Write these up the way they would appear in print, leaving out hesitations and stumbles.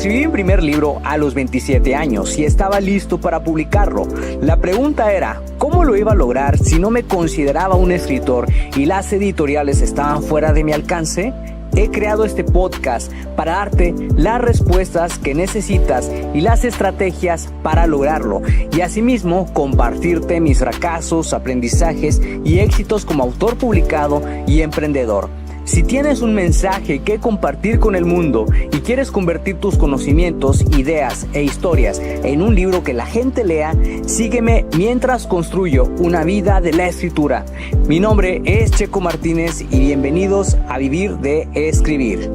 Escribí mi primer libro a los 27 años y estaba listo para publicarlo. La pregunta era, ¿cómo lo iba a lograr si no me consideraba un escritor y las editoriales estaban fuera de mi alcance? He creado este podcast para darte las respuestas que necesitas y las estrategias para lograrlo, y asimismo compartirte mis fracasos, aprendizajes y éxitos como autor publicado y emprendedor. Si tienes un mensaje que compartir con el mundo y quieres convertir tus conocimientos, ideas e historias en un libro que la gente lea, sígueme mientras construyo una vida de la escritura. Mi nombre es Checo Martínez y bienvenidos a Vivir de Escribir.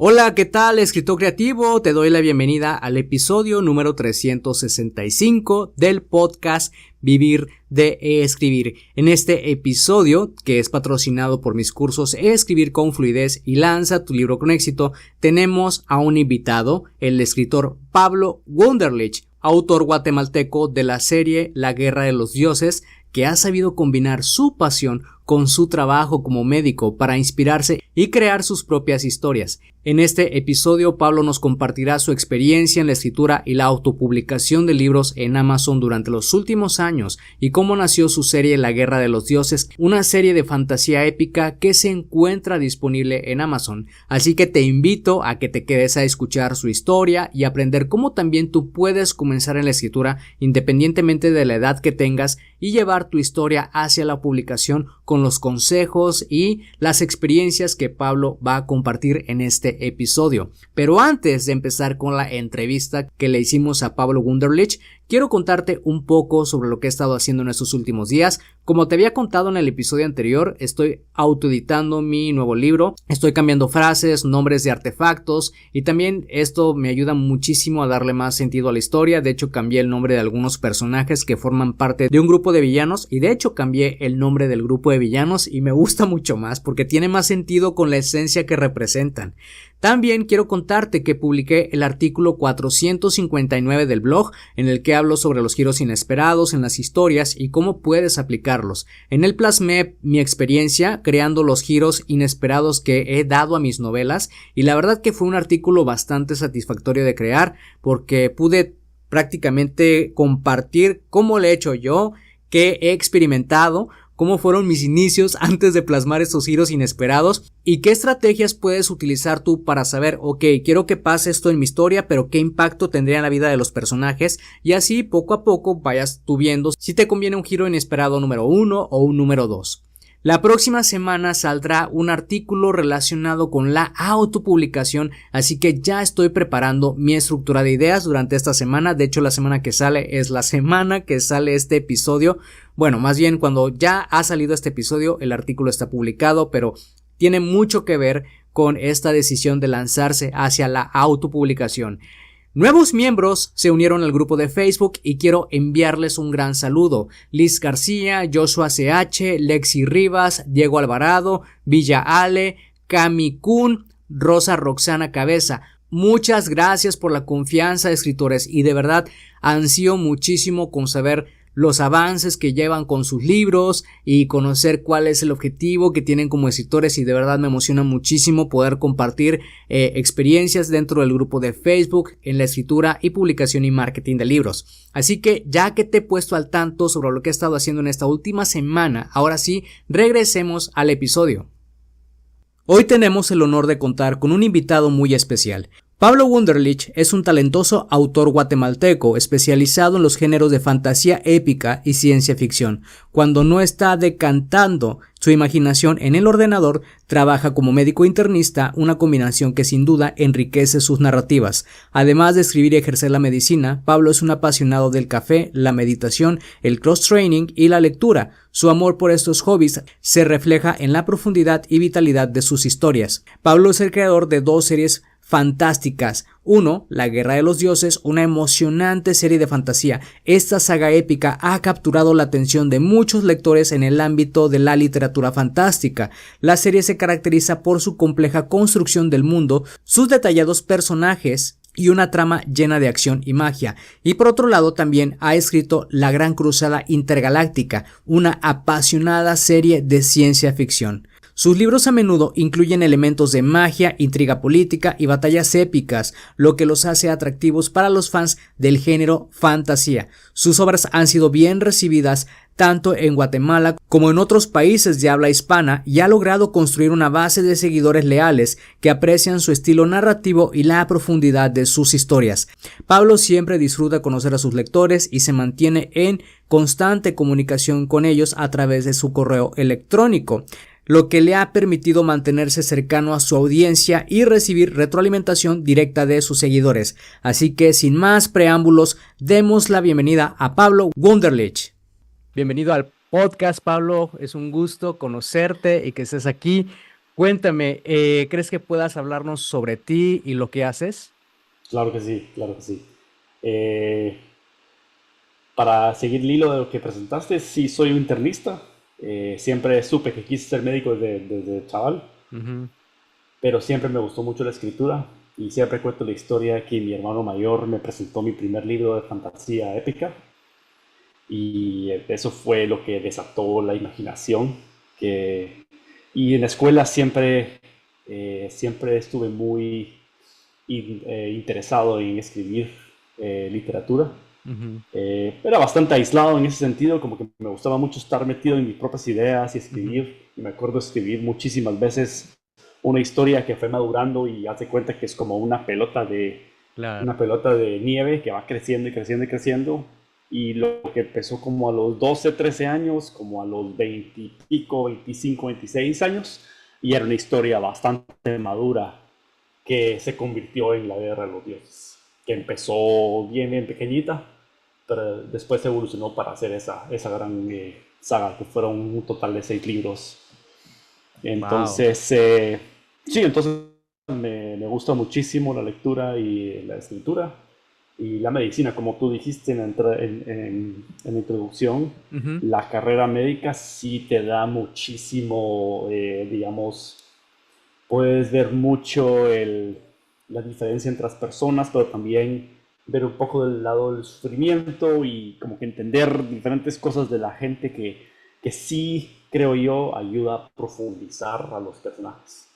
Hola, ¿qué tal, escritor creativo? Te doy la bienvenida al episodio número 365 del podcast Vivir de Escribir. En este episodio, que es patrocinado por mis cursos Escribir con Fluidez y Lanza tu libro con éxito, tenemos a un invitado, el escritor Pablo Wunderlich, autor guatemalteco de la serie La Guerra de los Dioses, que ha sabido combinar su pasión con su trabajo como médico para inspirarse y crear sus propias historias. En este episodio, Pablo nos compartirá su experiencia en la escritura y la autopublicación de libros en Amazon durante los últimos años y cómo nació su serie La Guerra de los Dioses, una serie de fantasía épica que se encuentra disponible en Amazon. Así que te invito a que te quedes a escuchar su historia y aprender cómo también tú puedes comenzar en la escritura independientemente de la edad que tengas y llevar tu historia hacia la publicación con los consejos y las experiencias que Pablo va a compartir en este episodio. Pero antes de empezar con la entrevista que le hicimos a Pablo Wunderlich, quiero contarte un poco sobre lo que he estado haciendo en estos últimos días. Como te había contado en el episodio anterior, estoy autoeditando mi nuevo libro, estoy cambiando frases, nombres de artefactos y también esto me ayuda muchísimo a darle más sentido a la historia. De hecho, cambié el nombre de algunos personajes que forman parte de un grupo de villanos y de hecho cambié el nombre del grupo de villanos y me gusta mucho más porque tiene más sentido con la esencia que representan. También quiero contarte que publiqué el artículo 459 del blog en el que hablo sobre los giros inesperados en las historias y cómo puedes aplicarlos. En él plasmé mi experiencia creando los giros inesperados que he dado a mis novelas y la verdad que fue un artículo bastante satisfactorio de crear porque pude prácticamente compartir cómo lo he hecho yo, qué he experimentado, cómo fueron mis inicios antes de plasmar estos giros inesperados y qué estrategias puedes utilizar tú para saber, ok, quiero que pase esto en mi historia, pero qué impacto tendría en la vida de los personajes y así poco a poco vayas tú viendo si te conviene un giro inesperado número 1 o un número 2. La próxima semana saldrá un artículo relacionado con la autopublicación, así que ya estoy preparando mi estructura de ideas durante esta semana. De hecho, la semana que sale es la semana que sale este episodio. Bueno, más bien cuando ya ha salido este episodio, el artículo está publicado, pero tiene mucho que ver con esta decisión de lanzarse hacia la autopublicación. Nuevos miembros se unieron al grupo de Facebook y quiero enviarles un gran saludo. Liz García, Joshua CH, Lexi Rivas, Diego Alvarado, Villa Ale, Cami Kun, Rosa Roxana Cabeza. Muchas gracias por la confianza, escritores, y de verdad ansío muchísimo con saber los avances que llevan con sus libros y conocer cuál es el objetivo que tienen como escritores y de verdad me emociona muchísimo poder compartir experiencias dentro del grupo de Facebook en la escritura y publicación y marketing de libros. Así que ya que te he puesto al tanto sobre lo que he estado haciendo en esta última semana, ahora sí, regresemos al episodio. Hoy tenemos el honor de contar con un invitado muy especial. Pablo Wunderlich es un talentoso autor guatemalteco especializado en los géneros de fantasía épica y ciencia ficción. Cuando no está decantando su imaginación en el ordenador, trabaja como médico internista, una combinación que sin duda enriquece sus narrativas. Además de escribir y ejercer la medicina, Pablo es un apasionado del café, la meditación, el cross-training y la lectura. Su amor por estos hobbies se refleja en la profundidad y vitalidad de sus historias. Pablo es el creador de dos series fantásticas. 1. La Guerra de los Dioses, una emocionante serie de fantasía. Esta saga épica ha capturado la atención de muchos lectores en el ámbito de la literatura fantástica. La serie se caracteriza por su compleja construcción del mundo, sus detallados personajes y una trama llena de acción y magia. Y por otro lado también ha escrito La Gran Cruzada Intergaláctica, una apasionada serie de ciencia ficción. Sus libros a menudo incluyen elementos de magia, intriga política y batallas épicas, lo que los hace atractivos para los fans del género fantasía. Sus obras han sido bien recibidas tanto en Guatemala como en otros países de habla hispana y ha logrado construir una base de seguidores leales que aprecian su estilo narrativo y la profundidad de sus historias. Pablo siempre disfruta conocer a sus lectores y se mantiene en constante comunicación con ellos a través de su correo electrónico, lo que le ha permitido mantenerse cercano a su audiencia y recibir retroalimentación directa de sus seguidores. Así que sin más preámbulos, demos la bienvenida a Pablo Wunderlich. Bienvenido al podcast, Pablo. Es un gusto conocerte y que estés aquí. Cuéntame, ¿crees que puedas hablarnos sobre ti y lo que haces? Claro que sí, claro que sí. Eh, para seguir el hilo de lo que presentaste, sí soy un internista. Siempre supe que quise ser médico desde chaval, Ujú. pero siempre me gustó mucho la escritura y siempre cuento la historia que mi hermano mayor me presentó mi primer libro de fantasía épica y eso fue lo que desató la imaginación. Que, y en la escuela siempre estuve muy interesado en escribir literatura. Ujú. Era bastante aislado en ese sentido, como que me gustaba mucho estar metido en mis propias ideas y Ujú. escribir. Y me acuerdo escribir muchísimas veces una historia que fue madurando y hace cuenta que es como Claro. una pelota de nieve que va creciendo y creciendo y creciendo. Y lo que empezó como a los 12 13 años, como a los 20 y pico, 25 26 años, y era una historia bastante madura que se convirtió en la Guerra de los Dioses, que empezó bien pequeñita, pero después evolucionó para hacer esa gran saga, que fueron un total de 6 libros. Wow. Entonces, sí, entonces me gusta muchísimo la lectura y la escritura. Y la medicina, como tú dijiste en la introducción, Ujú. la carrera médica sí te da muchísimo, digamos, puedes ver mucho la diferencia entre las personas, pero también ver un poco del lado del sufrimiento y como que entender diferentes cosas de la gente que sí, creo yo, ayuda a profundizar a los personajes.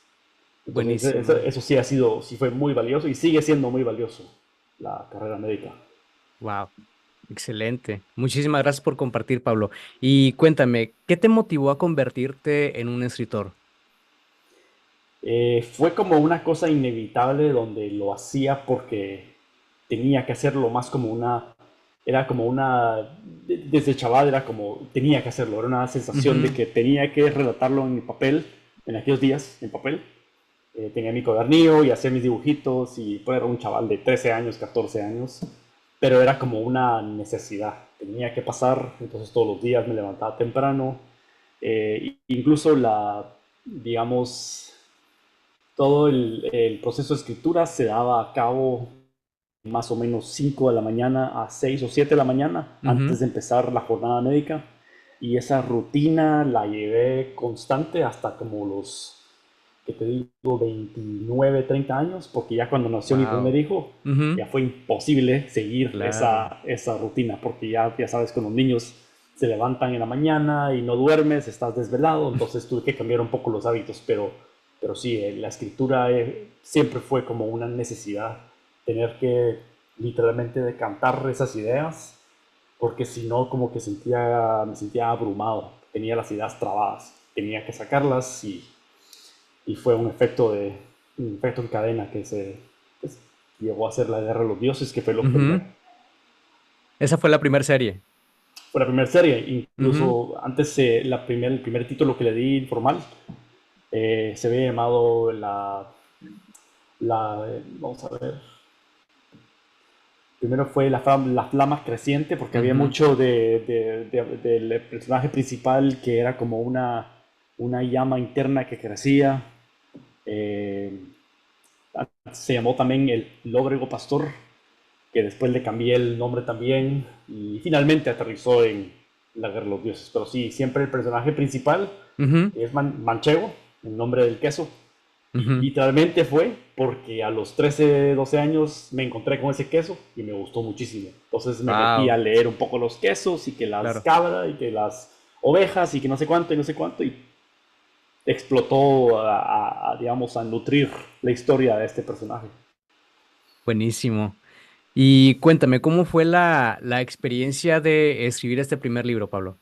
Entonces, Buenísimo. eso sí sí fue muy valioso y sigue siendo muy valioso la carrera médica. Wow. Excelente. Muchísimas gracias por compartir, Pablo. Y cuéntame, ¿qué te motivó a convertirte en un escritor? Fue como una cosa inevitable donde lo hacía porque tenía que hacerlo más como era como desde chaval era como, tenía que hacerlo, era una sensación de Ujú. que tenía que relatarlo en papel, en aquellos días, en papel. Tenía mi cuadernillo y hacía mis dibujitos y pues era un chaval de 13 años, 14 años, pero era como una necesidad, tenía que pasar, entonces todos los días me levantaba temprano, incluso digamos, todo el proceso de escritura se daba a cabo más o menos 5 de la mañana a 6 o 7 de la mañana Ujú. antes de empezar la jornada médica. Y esa rutina la llevé constante hasta como los, que te digo, 29 30 años, porque ya cuando nació mi primer Wow. hijo, Ujú. ya fue imposible seguir Claro. esa rutina, porque ya sabes que los niños se levantan en la mañana y no duermes, estás desvelado, entonces tuve que cambiar un poco los hábitos, pero sí, la escritura siempre fue como una necesidad, tener que literalmente decantar esas ideas, porque si no, como que me sentía abrumado, tenía las ideas trabadas, tenía que sacarlas y fue un efecto en cadena que pues, llegó a ser la Guerra de los Dioses, que fue lo primero. Ujú. Esa fue la primera serie. Fue la primera serie, Ujú. incluso antes el primer título que le di informal se había llamado vamos a ver, primero fue la flama creciente, porque había Ujú. mucho del personaje principal que era como una llama interna que crecía. Eh, Se llamó también el Lóbrego Pastor, que después le cambié el nombre también, y finalmente aterrizó en la Guerra de los Dioses. Pero sí, siempre el personaje principal Ujú. es Manchego, el nombre del queso. Y Ujú. literalmente fue porque a los 13 12 años me encontré con ese queso y me gustó muchísimo. Entonces me metí a Wow. leer un poco los quesos y que las Claro. cabras y que las ovejas y que no sé cuánto y no sé cuánto. explotó digamos, a nutrir la historia de este personaje. Buenísimo. Y cuéntame, ¿cómo fue la experiencia de escribir este primer libro, Pablo?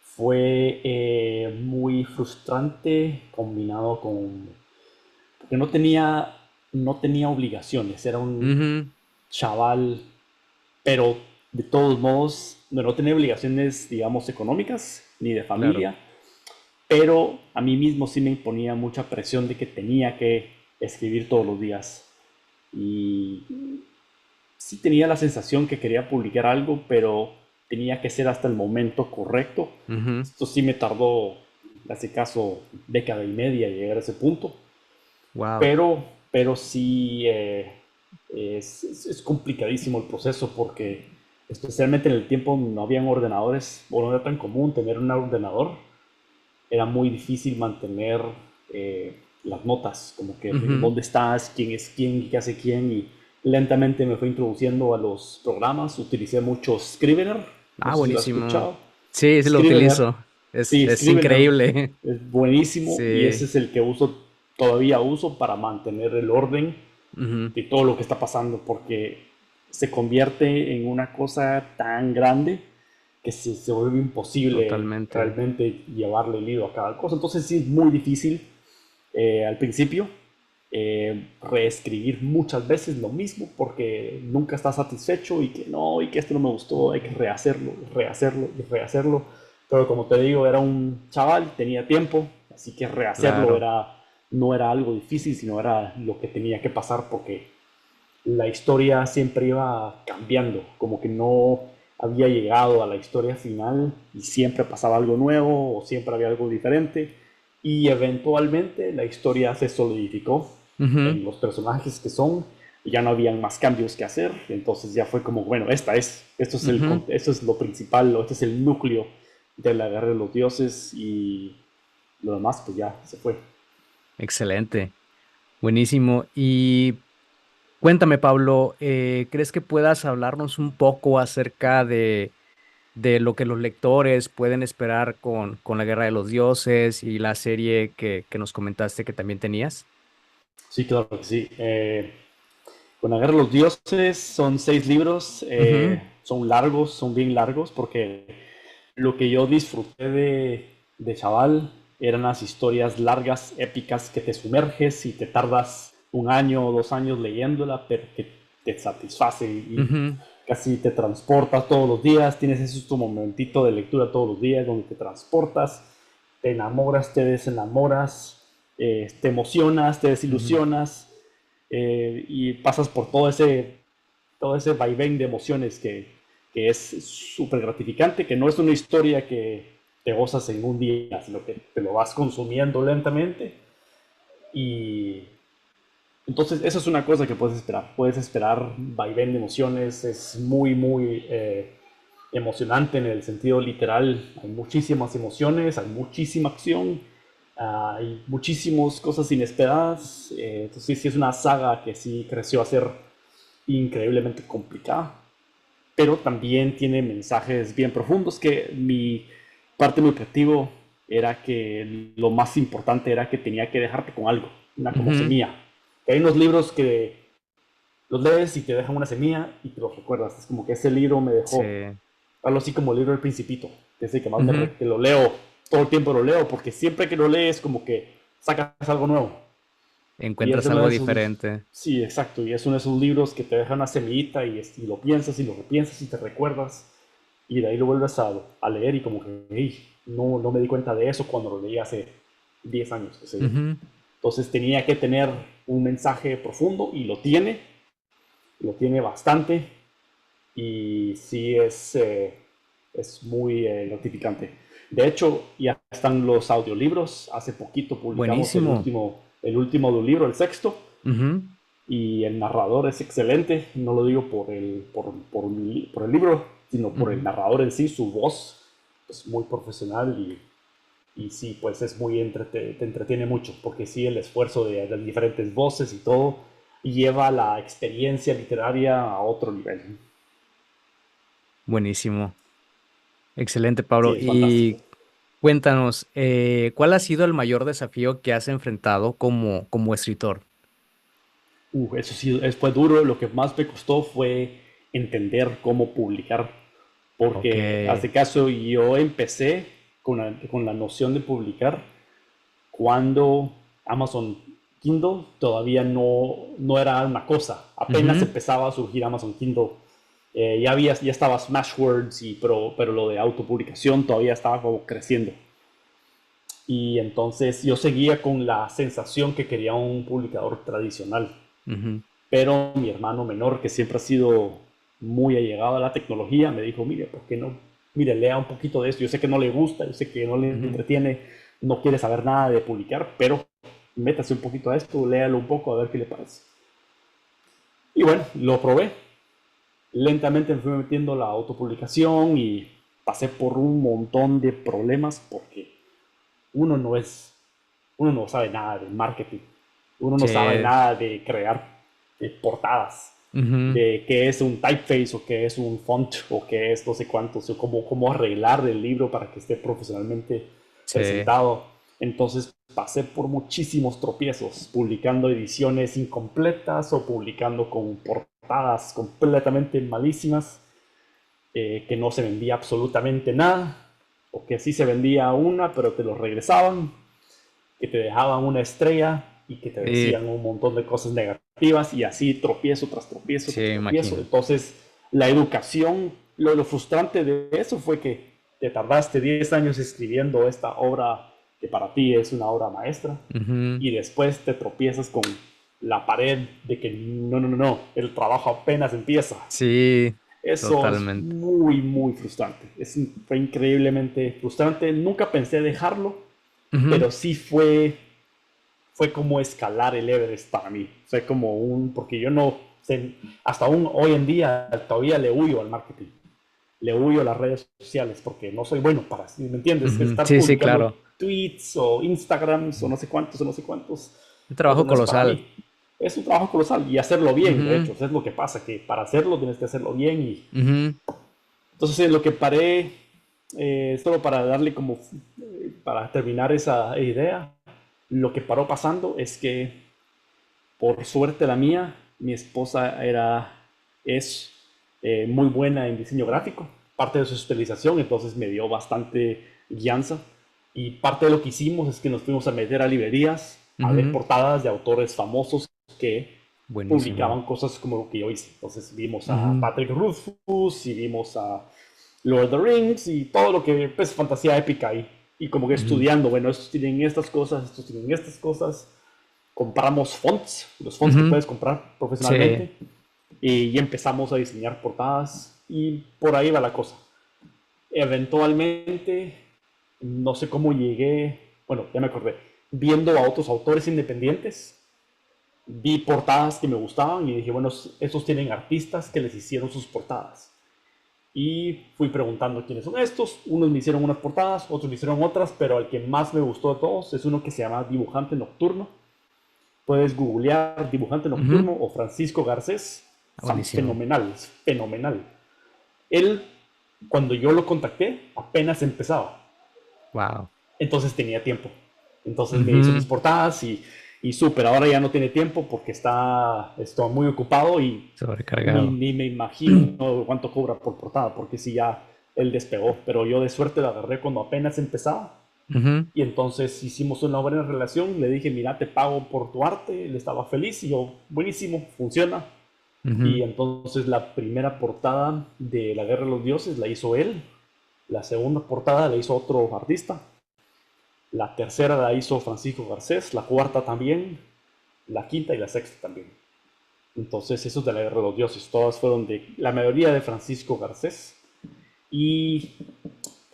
Fue muy frustrante combinado con... porque no tenía obligaciones, era un Ujú, chaval, pero de todos modos no tenía obligaciones, digamos, económicas ni de claro. familia, pero a mí mismo sí me imponía mucha presión de que tenía que escribir todos los días. Y sí tenía la sensación que quería publicar algo, pero tenía que ser hasta el momento correcto. Ujú, Esto sí me tardó, en este caso, década y media llegar a ese punto, wow. pero sí es complicadísimo el proceso porque especialmente en el tiempo no habían ordenadores, o no era tan común tener un ordenador, era muy difícil mantener las notas, como que Ujú. dónde estás, quién es quién, qué hace quién, y lentamente me fue introduciendo a los programas, utilicé mucho Scrivener, no Ah, sé si lo has buenísimo. escuchado. Sí, sí lo Scrivener, utilizo. sí, Es Scrivener increíble. es buenísimo y ese Sí. es el que todavía uso para mantener el orden Ujú, de todo lo que está pasando, porque se convierte en una cosa tan grande que se vuelve imposible totalmente. realmente llevarle el hilo a cada cosa. Entonces sí es muy difícil al principio reescribir muchas veces lo mismo porque nunca estás satisfecho y que no, y que esto no me gustó, hay que rehacerlo, rehacerlo y rehacerlo. Pero como te digo, era un chaval, tenía tiempo, así que rehacerlo Claro. no era algo difícil, sino era lo que tenía que pasar porque la historia siempre iba cambiando, como que no había llegado a la historia final y siempre pasaba algo nuevo o siempre había algo diferente y eventualmente la historia se solidificó Ujú, en los personajes que son y ya no habían más cambios que hacer, entonces ya fue como, bueno, ujú. esto es lo principal, o este es el núcleo de la guerra de los dioses y lo demás pues ya se fue. Excelente. Buenísimo. Y cuéntame, Pablo, ¿crees que puedas hablarnos un poco acerca de lo que los lectores pueden esperar con la Guerra de los Dioses y la serie que nos comentaste que también tenías? Sí, claro que sí. Con la Guerra de los Dioses son 6 libros, Ujú, son largos, son bien largos, porque lo que yo disfruté de chaval eran las historias largas, épicas, que te sumerges y te tardas 1 año o 2 años leyéndola, pero que te satisface y ujú, casi te transportas todos los días, tienes ese tu momentito de lectura todos los días donde te transportas, te enamoras, te desenamoras, te emocionas, te ujú. desilusionas y pasas por todo ese vaivén de emociones que es súper gratificante, que no es una historia que te gozas en un día, sino que te lo vas consumiendo lentamente. Y entonces, eso es una cosa que puedes esperar. Puedes esperar vaivén de emociones, es muy emocionante en el sentido literal. Hay muchísimas emociones, hay muchísima acción, hay muchísimas cosas inesperadas. Entonces, sí es una saga que sí creció a ser increíblemente complicada, pero también tiene mensajes bien profundos que mi parte de mi objetivo era que lo más importante era que tenía que dejarte con algo, una como Ujú, semilla. Que hay unos libros que los lees y te dejan una semilla y te los recuerdas. Es como que ese libro me sí. dejó algo así como el libro del Principito, que es el que más Ujú. que lo leo, todo el tiempo lo leo, porque siempre que lo lees como que sacas algo nuevo. Y es Encuentras uno algo de esos, diferente. sí, exacto, y es uno de esos libros que te deja una semillita y lo piensas y lo repiensas y te recuerdas y de ahí lo vuelves a leer y como que, hey, no me di cuenta de eso cuando lo leí hace 10 años, qué sé yo. Ujú. Entonces tenía que tener un mensaje profundo y lo tiene bastante y sí es muy gratificante. De hecho, ya están los audiolibros. Hace poquito publicamos Buenísimo. el último libro, el sexto, Ujú, y el narrador es excelente. No lo digo por el libro, sino por el ujú. narrador en sí, su voz es muy profesional y sí, pues es te entretiene mucho, porque sí, el esfuerzo de las diferentes voces y todo lleva la experiencia literaria a otro nivel. Buenísimo. Excelente, Sí, Pablo. es fantástico. Cuéntanos, ¿cuál ha sido el mayor desafío que has enfrentado como escritor? Eso sí, fue duro. Lo que más me costó fue entender cómo publicar. Ok. Porque, hace caso, yo empecé con la noción de publicar cuando Amazon Kindle todavía no era una cosa. Apenas Ujú. empezaba a surgir Amazon Kindle. Ya estaba Smashwords, pero lo de autopublicación todavía estaba como creciendo. Y entonces yo seguía con la sensación que quería un publicador tradicional. Ujú. Pero mi hermano menor, que siempre ha sido muy allegado a la tecnología, me dijo, mire, ¿por qué no? Mire, lea un poquito de esto. Yo sé que no le gusta, yo sé que no le Ujú. entretiene, no quiere saber nada de publicar, pero métase un poquito a esto, léalo un poco a ver qué le parece. Y bueno, lo probé. Lentamente me fui metiendo a la autopublicación y pasé por un montón de problemas porque uno no es, uno no sabe nada de marketing, uno no Sí. sabe nada de crear portadas, Ujú. de qué es un typeface o qué es un font o qué es no sé cuántos, o cómo arreglar el libro para que esté profesionalmente Sí. presentado. Entonces pasé por muchísimos tropiezos, publicando ediciones incompletas o publicando con portadas completamente malísimas, que no se vendía absolutamente nada, o que sí se vendía una, pero te lo regresaban, que te dejaban una estrella y que te Sí, decían un montón de cosas negativas, y así tropiezo tras tropiezo sí, tras me tropiezo. imagino. Entonces, la educación, lo frustrante de eso fue que te tardaste 10 años escribiendo esta obra que para ti es una obra maestra, Ujú. y después te tropiezas con la pared de que no, el trabajo apenas empieza. Sí, Eso es totalmente. muy, muy frustrante. Fue increíblemente frustrante. Nunca pensé dejarlo, Ujú. pero sí fue como escalar el Everest para mí. Fue como porque yo no sé, hasta aún hoy en día todavía le huyo al marketing. Le huyo a las redes sociales porque no soy bueno para, ¿me entiendes? Ujú. Estar Sí, sí, publicando claro. tweets o Instagrams o no sé cuántos. Un Eso trabajo no es para colosal. mí. Es un trabajo colosal y hacerlo bien, de Ujú. hecho. Eso es lo que pasa, que para hacerlo tienes que hacerlo bien. Y Ujú. entonces en lo que paré, solo para darle como, para terminar esa idea, lo que paró pasando es que, por suerte la mía, mi esposa es muy buena en diseño gráfico, parte de su especialización, entonces me dio bastante guianza. Y parte de lo que hicimos es que nos fuimos a meter a librerías a ver Ujú. portadas de autores famosos que Buenísimo. publicaban cosas como lo que yo hice. Entonces vimos a Ujú. Patrick Rothfuss y vimos a Lord of the Rings y todo lo que es fantasía épica, y como que Ujú. estudiando, bueno, estos tienen estas cosas, estos tienen estas cosas. Compramos fonts, los fonts que Ujú. puedes comprar Sí. profesionalmente, y empezamos a diseñar portadas y por ahí va la cosa. Eventualmente, no sé cómo llegué, bueno, ya me acordé, viendo a otros autores independientes, vi portadas que me gustaban y dije, bueno, estos tienen artistas que les hicieron sus portadas. Y fui preguntando quiénes son estos. Unos me hicieron unas portadas, otros me hicieron otras, pero el que más me gustó de todos es uno que se llama Dibujante Nocturno. Puedes googlear Dibujante Ujú. Nocturno o Francisco Garcés. Son Buenísimo. fenomenales, fenomenal. Él, cuando yo lo contacté, apenas empezaba. Wow. Entonces tenía tiempo. Entonces me hizo mis Ujú. portadas y súper. Ahora ya no tiene tiempo porque está muy ocupado, y Sobrecargado. ni me imagino cuánto cobra por portada, porque si ya él despegó. Pero yo de suerte la agarré cuando apenas empezaba. Ujú. Y entonces hicimos una buena relación. Le dije, mira, te pago por tu arte. Él estaba feliz y yo, buenísimo, funciona. Ujú. Y entonces la primera portada de La Guerra de los Dioses la hizo él. La segunda portada la hizo otro artista. La tercera la hizo Francisco Garcés. La cuarta también. La quinta y la sexta también. Entonces, eso es de La Guerra de los Dioses. Todas fueron la mayoría de Francisco Garcés. Y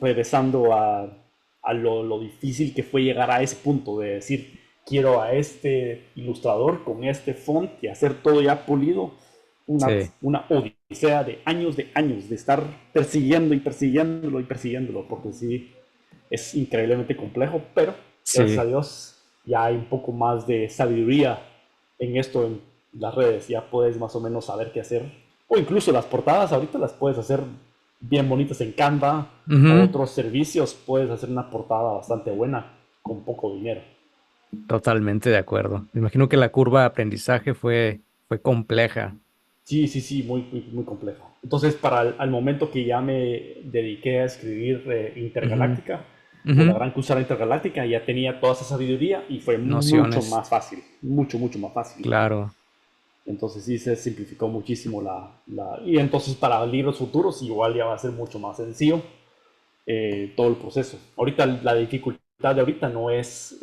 regresando a lo difícil que fue llegar a ese punto de decir, quiero a este ilustrador con este font y hacer todo ya pulido. Una, Sí. una odisea de años de estar persiguiendo y persiguiéndolo y persiguiéndolo, porque sí, es increíblemente complejo, pero gracias a Sí. Dios ya hay un poco más de sabiduría en esto, en las redes. Ya puedes más o menos saber qué hacer. O incluso las portadas ahorita las puedes hacer bien bonitas en Canva o Ujú. otros servicios, puedes hacer una portada bastante buena con poco dinero. Totalmente de acuerdo. Me imagino que la curva de aprendizaje fue compleja. Sí, sí, sí, muy complejo. Entonces, para al momento que ya me dediqué a escribir Ujú, Intergaláctica, o ujú. la Gran Cruzada Intergaláctica, ya tenía toda esa sabiduría y fue mucho Nociones, más fácil, mucho más fácil. claro. Entonces sí se simplificó muchísimo y entonces para libros futuros igual ya va a ser mucho más sencillo todo el proceso. Ahorita la dificultad de ahorita no es,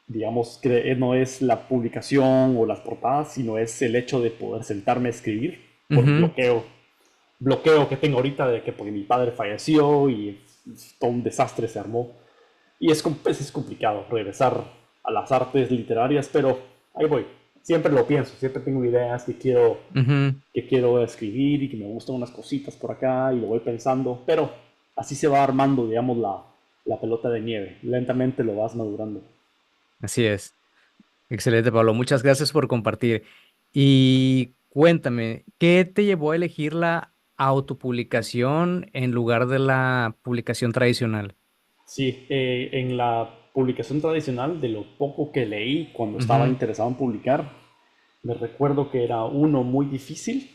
digamos, que no es la publicación o las portadas, sino es el hecho de poder sentarme a escribir por Ujú. bloqueo que tengo ahorita de que porque mi padre falleció y todo un desastre se armó. Y pues, es complicado regresar a las artes literarias, pero ahí voy. Siempre lo pienso, siempre tengo ideas Ujú. que quiero escribir y que me gustan unas cositas por acá y lo voy pensando, pero así se va armando, digamos, la pelota de nieve. Lentamente lo vas madurando. Así es. Excelente, Pablo. Muchas gracias por compartir. Y cuéntame, ¿qué te llevó a elegir la autopublicación en lugar de la publicación tradicional? Sí, en la publicación tradicional, de lo poco que leí cuando estaba Ujú. interesado en publicar, me recuerdo que era uno muy difícil,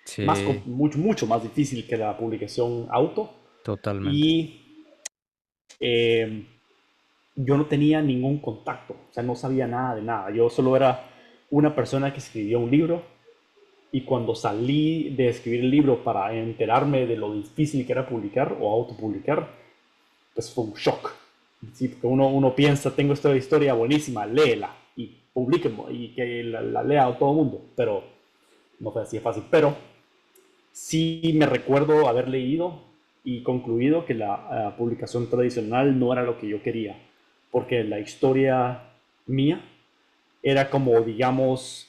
Sí, mucho más difícil que la publicación auto, totalmente. y eh, yo no tenía ningún contacto, o sea, no sabía nada de nada. Yo solo era una persona que escribía un libro y cuando salí de escribir el libro para enterarme de lo difícil que era publicar o autopublicar, pues fue un shock. Sí, porque uno piensa, tengo esta historia buenísima, léela y publíquenlo y que la lea todo el mundo, pero no fue así de fácil. Pero sí me recuerdo haber leído y concluido que la publicación tradicional no era lo que yo quería, porque la historia mía era como, digamos,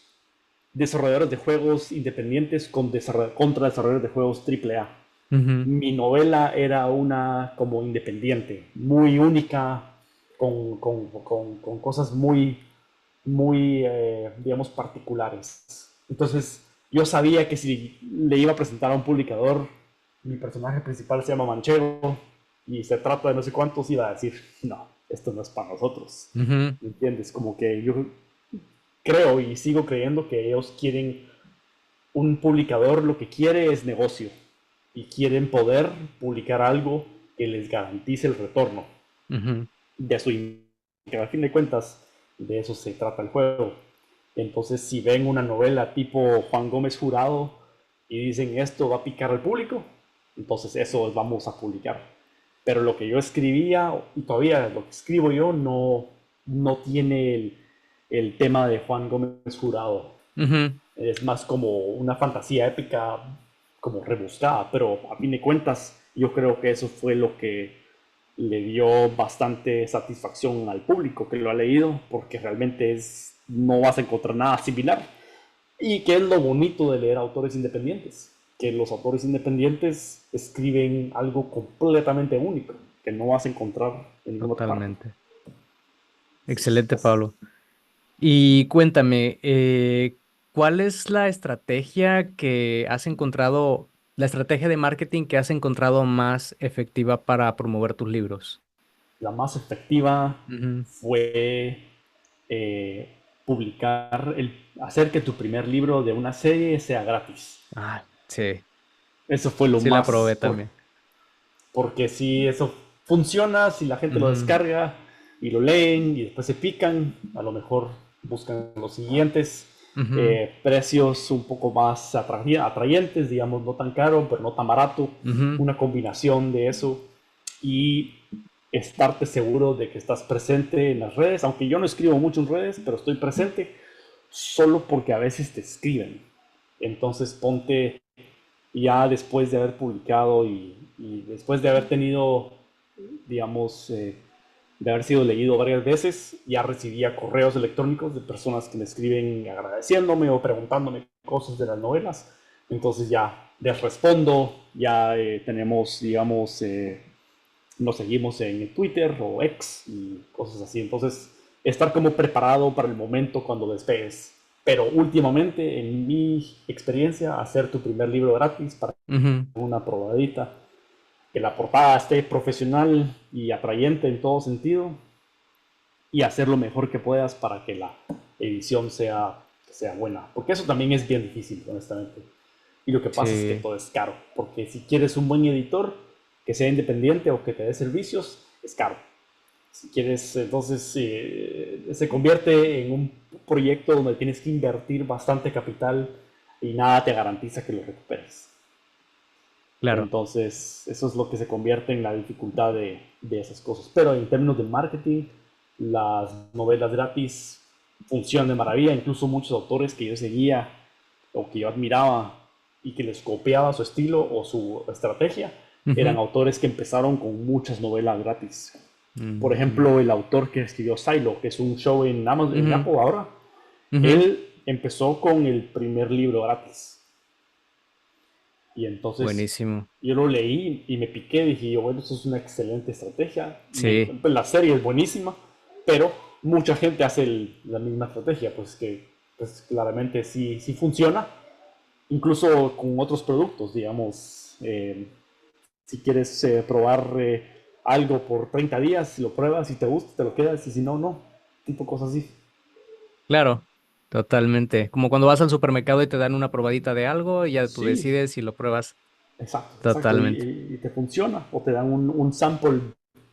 desarrolladores de juegos independientes contra desarrolladores de juegos AAA. Ujú. Mi novela era una como independiente, muy única, con cosas muy, digamos, particulares. Entonces, yo sabía que si le iba a presentar a un publicador, mi personaje principal se llama Manchego y se trata de no sé cuántos, iba a decir, no, esto no es para nosotros. Ujú. ¿Me entiendes? Como que yo creo y sigo creyendo que ellos quieren, un publicador lo que quiere es negocio y quieren poder publicar algo que les garantice el retorno Ujú. de su que al fin de cuentas de eso se trata el juego. Entonces, si ven una novela tipo Juan Gómez Jurado y dicen esto va a picar al público, entonces eso vamos a publicar. Pero lo que yo escribía y todavía lo que escribo yo no tiene el tema de Juan Gómez Jurado. Ujú. Es más como una fantasía épica, como rebuscada, pero a fin de cuentas yo creo que eso fue lo que le dio bastante satisfacción al público que lo ha leído, porque realmente no vas a encontrar nada similar. Y que es lo bonito de leer autores independientes, que los autores independientes escriben algo completamente único, que no vas a encontrar en ninguna otra parte. Totalmente. Excelente, Pablo. Y cuéntame, ¿cuál es la estrategia que has encontrado, la estrategia de marketing que has encontrado más efectiva para promover tus libros? La más efectiva Ujú. fue hacer que tu primer libro de una serie sea gratis. Ah, sí, Eso fue lo sí la más, probé también. porque si eso funciona, si la gente lo Ujú. descarga y lo leen y después se pican, a lo mejor buscan los siguientes Ujú. precios un poco más atrayentes, digamos, no tan caro, pero no tan barato, Ujú. una combinación de eso y estarte seguro de que estás presente en las redes, aunque yo no escribo mucho en redes, pero estoy presente solo porque a veces te escriben. Entonces ponte ya después de haber publicado y después de haber tenido, digamos, de haber sido leído varias veces, ya recibía correos electrónicos de personas que me escriben agradeciéndome o preguntándome cosas de las novelas. Entonces ya les respondo, ya tenemos, digamos, nos seguimos en Twitter o X y cosas así. Entonces, estar como preparado para el momento cuando despegues. Pero últimamente, en mi experiencia, hacer tu primer libro gratis para Ujú. una probadita, que la portada esté profesional y atrayente en todo sentido, y hacer lo mejor que puedas para que la edición sea buena. Porque eso también es bien difícil, honestamente. Y lo que pasa es que Sí, todo es caro. Porque si quieres un buen editor, que sea independiente o que te dé servicios, es caro. Si quieres, entonces se convierte en un proyecto donde tienes que invertir bastante capital y nada te garantiza que lo recuperes. claro. Entonces, eso es lo que se convierte en la dificultad de esas cosas. Pero en términos de marketing, las novelas gratis funcionan de maravilla. Incluso muchos autores que yo seguía o que yo admiraba y que les copiaba su estilo o su estrategia, eran Ujú. autores que empezaron con muchas novelas gratis. Por Mm, ejemplo, el autor que escribió Silo, que es un show en Amazon, en ujú, Apple ahora, ujú. él empezó con el primer libro gratis. Y entonces Buenísimo. yo lo leí y me piqué, dije yo, bueno, eso es una excelente estrategia. Sí, Pues, la serie es buenísima, pero mucha gente hace la misma estrategia, pues que pues claramente sí funciona, incluso con otros productos, digamos, si quieres probar algo por 30 días, si lo pruebas, si te gusta, te lo quedas, y si no, no, tipo cosas así. claro, totalmente. Como cuando vas al supermercado y te dan una probadita de algo y ya tú Sí, decides si lo pruebas. exacto, Totalmente. y te funciona, o te dan un sample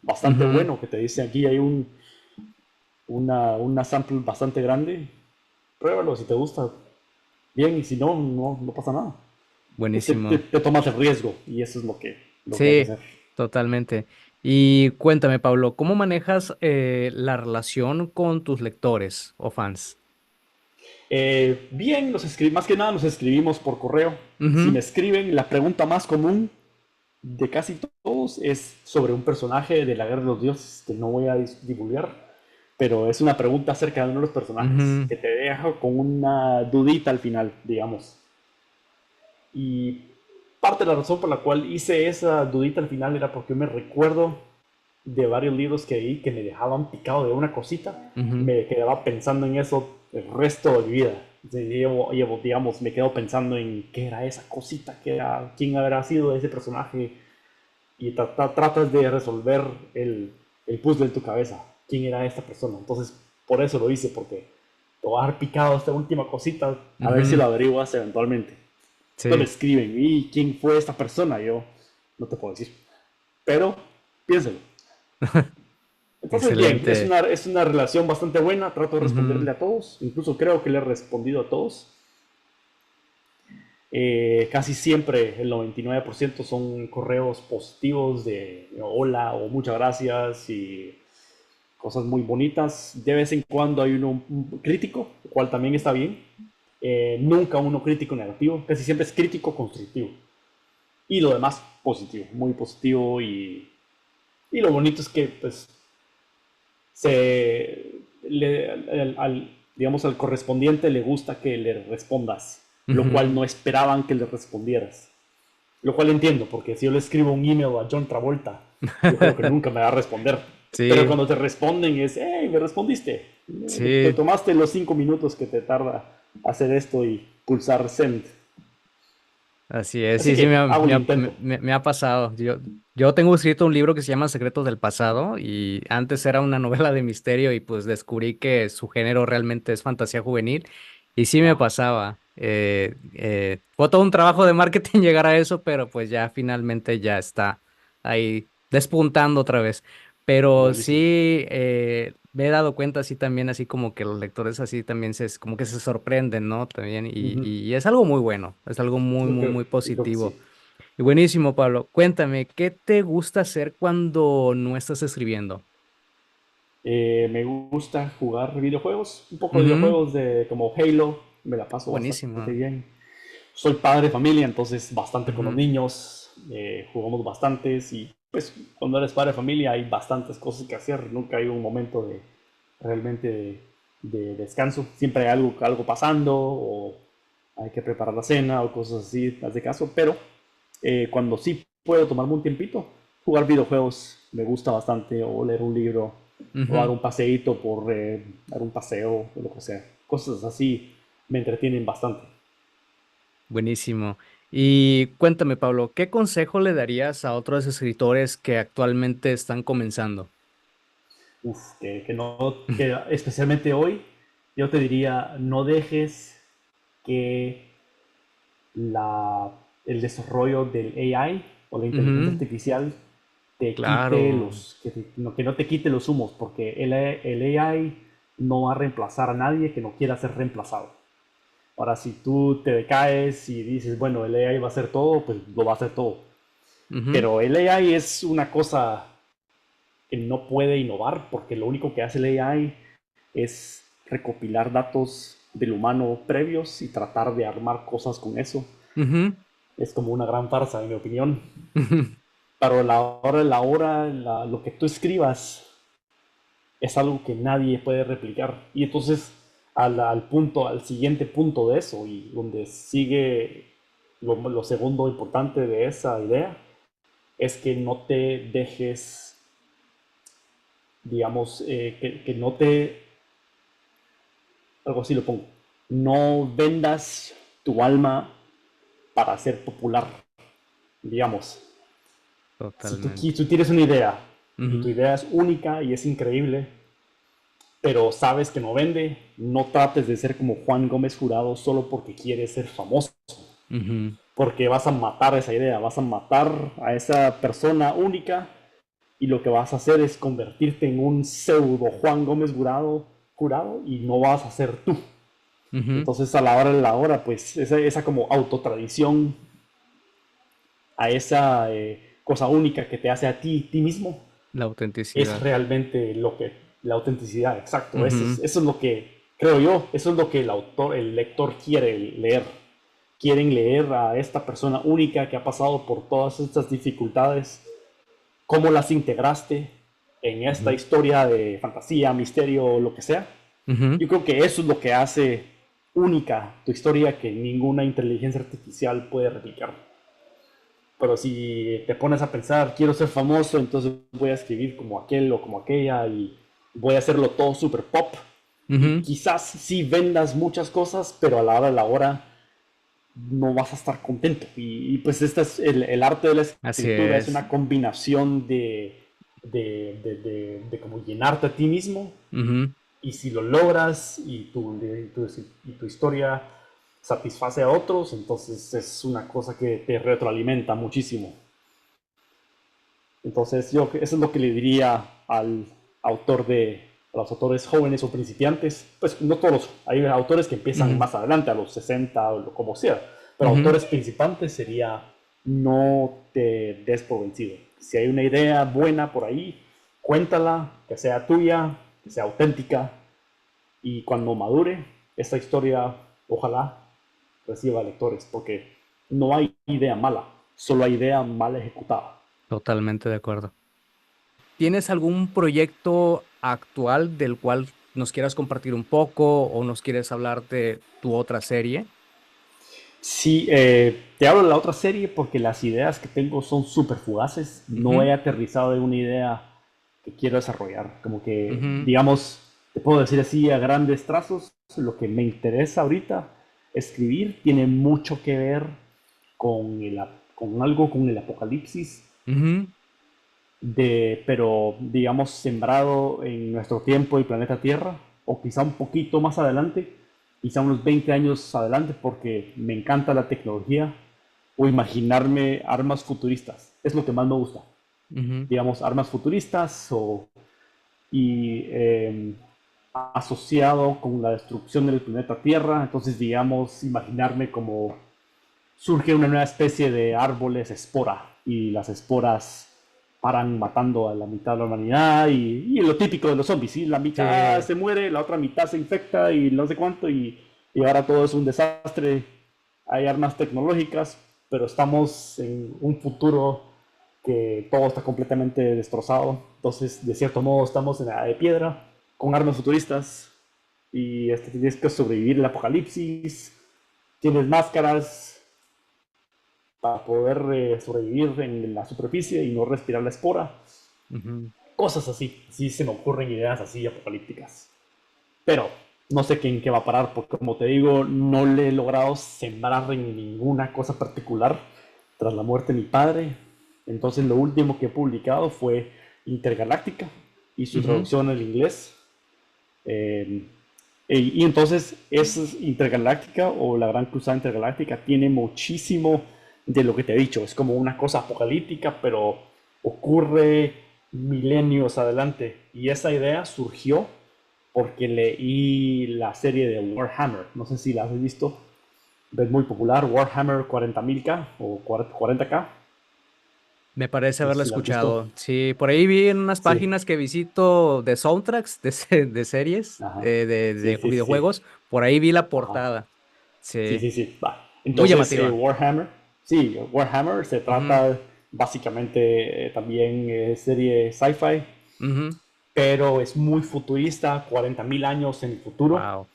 bastante Ujú. bueno que te dice aquí hay una sample bastante grande, pruébalo si te gusta, bien, y si no, no pasa nada. Buenísimo. Te tomas el riesgo y eso es lo que hay que Sí, hacer. totalmente. Y cuéntame, Pablo, ¿cómo manejas la relación con tus lectores o fans? Bien, más que nada nos escribimos por correo. Si Ujú. me escriben, la pregunta más común de casi todos es sobre un personaje de la Guerra de los Dioses que no voy a divulgar, pero es una pregunta acerca de uno de los personajes Ujú. que te deja con una dudita al final, digamos. Y parte de la razón por la cual hice esa dudita al final era porque me recuerdo de varios libros que leí que me dejaban picado de una cosita y Ujú. me quedaba pensando en eso el resto de mi vida. Digamos, me quedo pensando en qué era esa cosita, quién habrá sido ese personaje y tratas de resolver el puzzle en tu cabeza. ¿Quién era esta persona? Entonces, por eso lo hice, porque te va a dejar picado esta última cosita, a ver si lo Ujú. averiguas eventualmente. Entonces me Sí, escriben, ¿y quién fue esta persona? Yo no te puedo decir, pero piénselo. Entonces, bien, excelente. es una relación bastante buena, trato de Ujú. responderle a todos, incluso creo que le he respondido a todos. Casi siempre el 99% son correos positivos de hola o muchas gracias y cosas muy bonitas. De vez en cuando hay uno un crítico, el cual también está bien. Nunca uno crítico negativo, casi siempre es crítico constructivo. Y lo demás positivo, muy positivo y lo bonito es que pues digamos al correspondiente le gusta que le respondas, lo cual Ujú. no esperaban que le respondieras. Lo cual entiendo, porque si yo le escribo un email a John Travolta, yo creo que nunca me va a responder. Pero Sí, cuando te responden es, hey, me respondiste. Te sí. tomaste los 5 minutos que te tarda hacer esto y pulsar send. Así es, Así sí, sí, que hago el intento. me ha pasado. Yo tengo escrito un libro que se llama Secretos del Pasado y antes era una novela de misterio y pues descubrí que su género realmente es fantasía juvenil y sí me Ah, pasaba. Fue todo un trabajo de marketing llegar a eso, pero pues ya finalmente ya está ahí despuntando otra vez. Pero buenísimo. sí, me he dado cuenta así también, así como que los lectores así también como que se sorprenden, ¿no? También, Ujú. y es algo muy bueno, es algo muy, muy, muy Yo creo que positivo. sí. Y buenísimo, Pablo. Cuéntame, ¿qué te gusta hacer cuando no estás escribiendo? Me gusta jugar videojuegos, un poco de Ujú. videojuegos de como Halo, me la paso bastante Buenísimo. bien. Soy padre de familia, entonces bastante con los Ujú. niños, jugamos bastantes y pues cuando eres padre de familia hay bastantes cosas que hacer, nunca hay un momento de realmente de descanso, siempre hay algo pasando o hay que preparar la cena o cosas así, haz de caso, pero cuando sí puedo tomarme un tiempito, jugar videojuegos me gusta bastante o leer un libro o dar Ujú. un paseíto dar un paseo o lo que sea, cosas así me entretienen bastante. Buenísimo. Y cuéntame, Pablo, ¿qué consejo le darías a otros escritores que actualmente están comenzando? Uf, que no, que especialmente hoy, yo te diría, no dejes que la, el desarrollo del AI o la inteligencia Ujú, artificial te quite claro. que no te quite los humos, porque el AI no va a reemplazar a nadie que no quiera ser reemplazado. Ahora, si tú te decaes y dices, bueno, el AI va a hacer todo, pues lo va a hacer todo. Ujú, Pero el AI es una cosa que no puede innovar, porque lo único que hace el AI es recopilar datos del humano previos y tratar de armar cosas con eso. ujú, Es como una gran farsa, en mi opinión. ujú. Pero lo que tú escribas es algo que nadie puede replicar. Y entonces, al siguiente punto de eso, y donde sigue lo segundo importante de esa idea, es que no te dejes, digamos, que no te, algo así lo pongo, no vendas tu alma para ser popular, digamos. Si Totalmente. tú tienes una idea y tu Ujú, idea es única y es increíble, pero sabes que no vende, no trates de ser como Juan Gómez Jurado solo porque quieres ser famoso, ujú. porque vas a matar esa idea, vas a matar a esa persona única y lo que vas a hacer es convertirte en un pseudo Juan Gómez Jurado y no vas a ser tú. Ujú, Entonces a la hora de la hora, pues esa como autotradición a esa cosa única que te hace a ti mismo, la es autenticidad. realmente la autenticidad, exacto. Ujú, Eso es lo que, creo yo, eso es lo que el lector quiere leer. Quieren leer a esta persona única que ha pasado por todas estas dificultades, cómo las integraste en esta ujú, historia de fantasía, misterio, lo que sea. ujú. Yo creo que eso es lo que hace única tu historia que ninguna inteligencia artificial puede replicar. Pero si te pones a pensar, quiero ser famoso, entonces voy a escribir como aquel o como aquella y voy a hacerlo todo super pop. Y Ujú. quizás sí vendas muchas cosas, pero a la hora de la hora no vas a estar contento. Pues este es el arte de la Así escritura, es es. una combinación de como llenarte a ti mismo. Ujú. Y si lo logras y tu historia satisface a otros, entonces es una cosa que te retroalimenta muchísimo. Entonces, eso es lo que le diría a los autores jóvenes o principiantes. Pues no todos, hay autores que empiezan Ujú. más adelante, a los 60 o como sea, pero Ujú. autores principiantes sería no te des por vencido. Si hay una idea buena por ahí, cuéntala, que sea tuya, que sea auténtica, y cuando madure, esta historia, ojalá reciba lectores, porque no hay idea mala, solo hay idea mal ejecutada. Totalmente de acuerdo. ¿Tienes algún proyecto actual del cual nos quieras compartir un poco o nos quieres hablar de tu otra serie? Sí, te hablo de la otra serie porque las ideas que tengo son súper fugaces. No Ujú, he aterrizado en una idea que quiero desarrollar. Como que, ujú, digamos, te puedo decir así a grandes trazos, lo que me interesa ahorita escribir tiene mucho que ver con algo, con el apocalipsis, ujú, pero digamos sembrado en nuestro tiempo y planeta Tierra, o quizá un poquito más adelante, quizá unos 20 años adelante, porque me encanta la tecnología, o imaginarme armas futuristas, es lo que más me gusta. ujú. Digamos, armas futuristas y asociado con la destrucción del planeta Tierra, entonces digamos, imaginarme como surge una nueva especie de árboles espora y las esporas paran matando a la mitad de la humanidad y lo típico de los zombies, ¿sí? La mitad Sí, se muere, la otra mitad se infecta y no sé cuánto y ahora todo es un desastre. Hay armas tecnológicas, pero estamos en un futuro que todo está completamente destrozado. Entonces, de cierto modo, estamos en la edad de piedra con armas futuristas y tienes que sobrevivir el apocalipsis. Tienes máscaras, para poder sobrevivir en la superficie y no respirar la espora. ujú. Cosas así. Sí se me ocurren ideas así apocalípticas. Pero no sé en qué va a parar, porque como te digo, no le he logrado sembrar en ninguna cosa particular tras la muerte de mi padre. Entonces lo último que he publicado fue Intergaláctica y su Ujú. traducción al inglés. Eh, y entonces esa Intergaláctica o la Gran Cruzada Intergaláctica tiene muchísimo de lo que te he dicho. Es como una cosa apocalíptica, pero ocurre milenios adelante. Y esa idea surgió porque leí la serie de Warhammer. No sé si la has visto. Es muy popular, Warhammer 40.000K o 40K. Me parece No sé haberla si la has visto. escuchado. Sí, por ahí vi en unas Sí. páginas que visito de soundtracks de series, Ajá. Sí, de sí, sí, sí. videojuegos. Por ahí vi la Ajá. portada. Sí, Sí, sí, sí. Va. muy Entonces, llamativa. Warhammer. Sí, Warhammer se Ujú, trata básicamente también serie sci-fi, ujú. pero es muy futurista, 40.000 años en el futuro. Wow.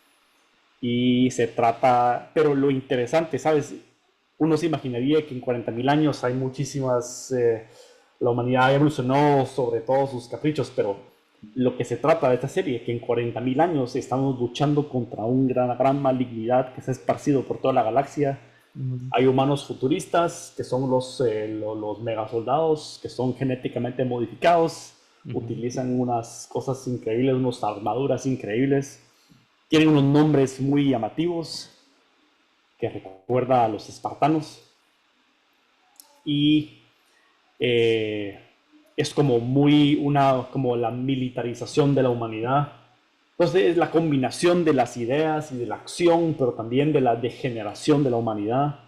Y se trata, pero lo interesante, ¿sabes? Uno se imaginaría que en 40.000 años hay muchísimas, la humanidad evolucionó sobre todos sus caprichos, pero lo que se trata de esta serie es que en 40.000 años estamos luchando contra una gran malignidad que se ha esparcido por toda la galaxia. Ujú, Hay humanos futuristas, que son los megasoldados, que son genéticamente modificados, ujú. utilizan unas cosas increíbles, unas armaduras increíbles, tienen unos nombres muy llamativos que recuerda a los espartanos y eh, es como como la militarización de la humanidad. Entonces es la combinación de las ideas y de la acción, pero también de la degeneración de la humanidad.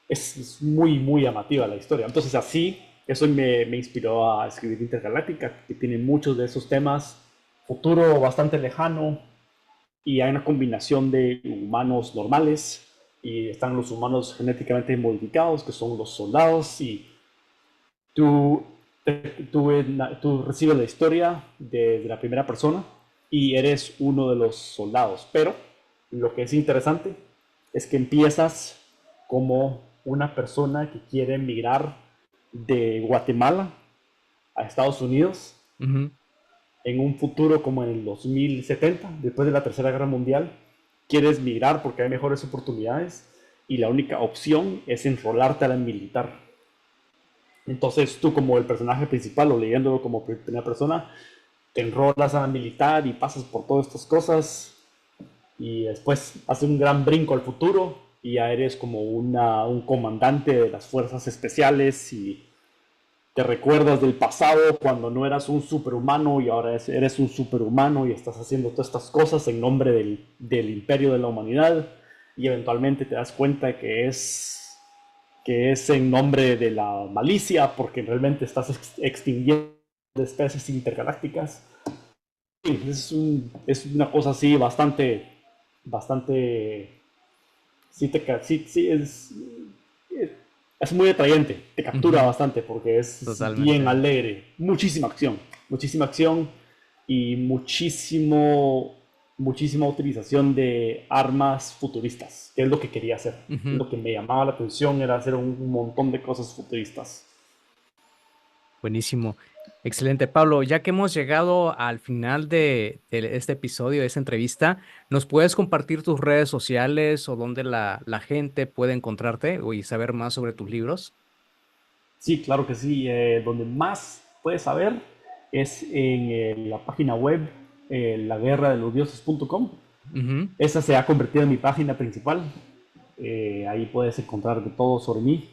Es muy, muy llamativa la historia. Entonces así, eso me inspiró a escribir Intergaláctica, que tiene muchos de esos temas, futuro bastante lejano, y hay una combinación de humanos normales y están los humanos genéticamente modificados, que son los soldados, y tú, tú recibes la historia de la primera persona y eres uno de los soldados. Pero lo que es interesante es que empiezas como una persona que quiere emigrar de Guatemala a Estados Unidos Ujú. en un futuro como en el 2070, después de la Tercera Guerra Mundial. Quieres migrar porque hay mejores oportunidades y la única opción es enrolarte a la militar. Entonces tú como el personaje principal o leyéndolo como primera persona, te enrolas a la militar y pasas por todas estas cosas y después haces un gran brinco al futuro y ya eres como un comandante de las fuerzas especiales y te recuerdas del pasado cuando no eras un superhumano y ahora eres un superhumano y estás haciendo todas estas cosas en nombre del imperio de la humanidad y eventualmente te das cuenta que es en nombre de la malicia porque realmente estás extinguiendo especies intergalácticas. Sí, es una cosa así bastante, sí, sí, es muy atrayente, te captura Ujú. bastante porque es bien Totalmente. alegre, muchísima acción y muchísima utilización de armas futuristas, que es lo que quería hacer. Ujú. Lo que me llamaba la atención era hacer un montón de cosas futuristas. Buenísimo. Excelente, Pablo. Ya que hemos llegado al final de este episodio, de esta entrevista, ¿nos puedes compartir tus redes sociales o dónde la gente puede encontrarte y saber más sobre tus libros? Sí, claro que sí. Donde más puedes saber es en la página web laguerradelosdioses.com. Ujú. Esa se ha convertido en mi página principal. Ahí puedes encontrar de todo sobre mí.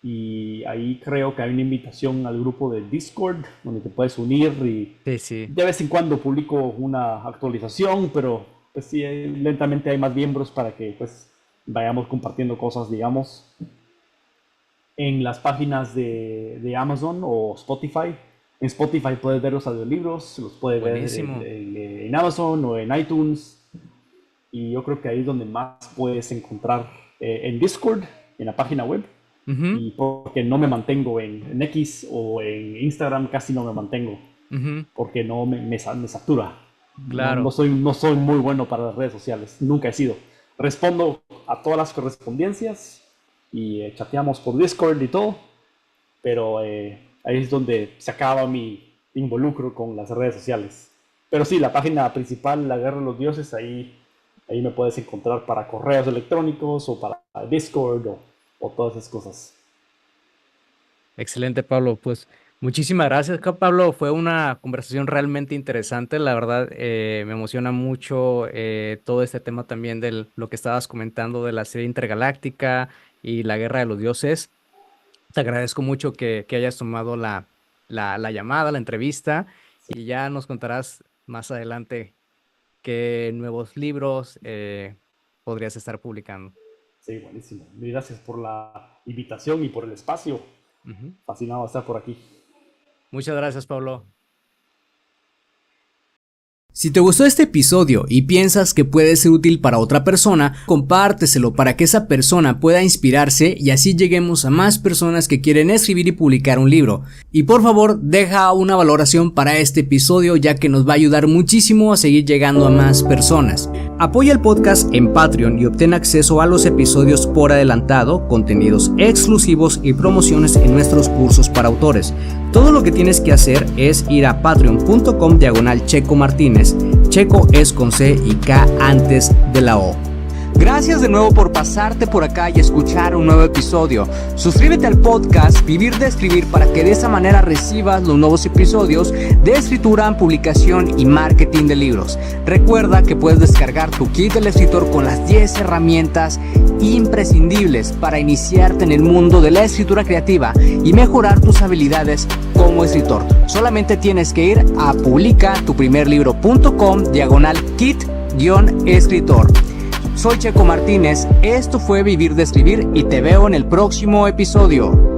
Y ahí creo que hay una invitación al grupo de Discord donde te puedes unir y Sí, sí. de vez en cuando publico una actualización, pero pues sí, lentamente hay más miembros para que pues vayamos compartiendo cosas, digamos, en las páginas de Amazon o Spotify. En Spotify puedes ver los audiolibros, los puedes ver Buenísimo. en Amazon o en iTunes. Y yo creo que ahí es donde más puedes encontrar en Discord, en la página web. Ujú, Y porque no me mantengo en X o en Instagram, casi no me mantengo, ujú. porque no me satura. No, Claro. no soy muy bueno para las redes sociales, nunca he sido. Respondo a todas las correspondencias y chateamos por Discord y todo, pero ahí es donde se acaba mi involucro con las redes sociales. Pero sí, la página principal, La Guerra de los Dioses, ahí me puedes encontrar para correos electrónicos o para Discord o todas esas cosas. Excelente, Pablo. Pues muchísimas gracias, Pablo. Fue una conversación realmente interesante. La verdad, me emociona mucho todo este tema también de lo que estabas comentando de la serie intergaláctica y la Guerra de los Dioses. Te agradezco mucho que hayas tomado la llamada, la entrevista, Sí. y ya nos contarás más adelante qué nuevos libros podrías estar publicando. Sí, buenísimo. Mil gracias por la invitación y por el espacio. Ujú. Fascinado de estar por aquí. Muchas gracias, Pablo. Si te gustó este episodio y piensas que puede ser útil para otra persona, compárteselo para que esa persona pueda inspirarse y así lleguemos a más personas que quieren escribir y publicar un libro. Y por favor, deja una valoración para este episodio, ya que nos va a ayudar muchísimo a seguir llegando a más personas. Apoya el podcast en Patreon y obtén acceso a los episodios por adelantado, contenidos exclusivos y promociones en nuestros cursos para autores. Todo lo que tienes que hacer es ir a patreon.com/Checo Martínez. Checo es con C y K antes de la O. Gracias de nuevo por pasarte por acá y escuchar un nuevo episodio. Suscríbete al podcast Vivir de Escribir para que de esa manera recibas los nuevos episodios de escritura, publicación y marketing de libros. Recuerda que puedes descargar tu kit del escritor con las 10 herramientas imprescindibles para iniciarte en el mundo de la escritura creativa y mejorar tus habilidades como escritor. Solamente tienes que ir a publicatuprimerlibro.com/kit-escritor. Soy Checo Martínez, esto fue Vivir de Escribir y te veo en el próximo episodio.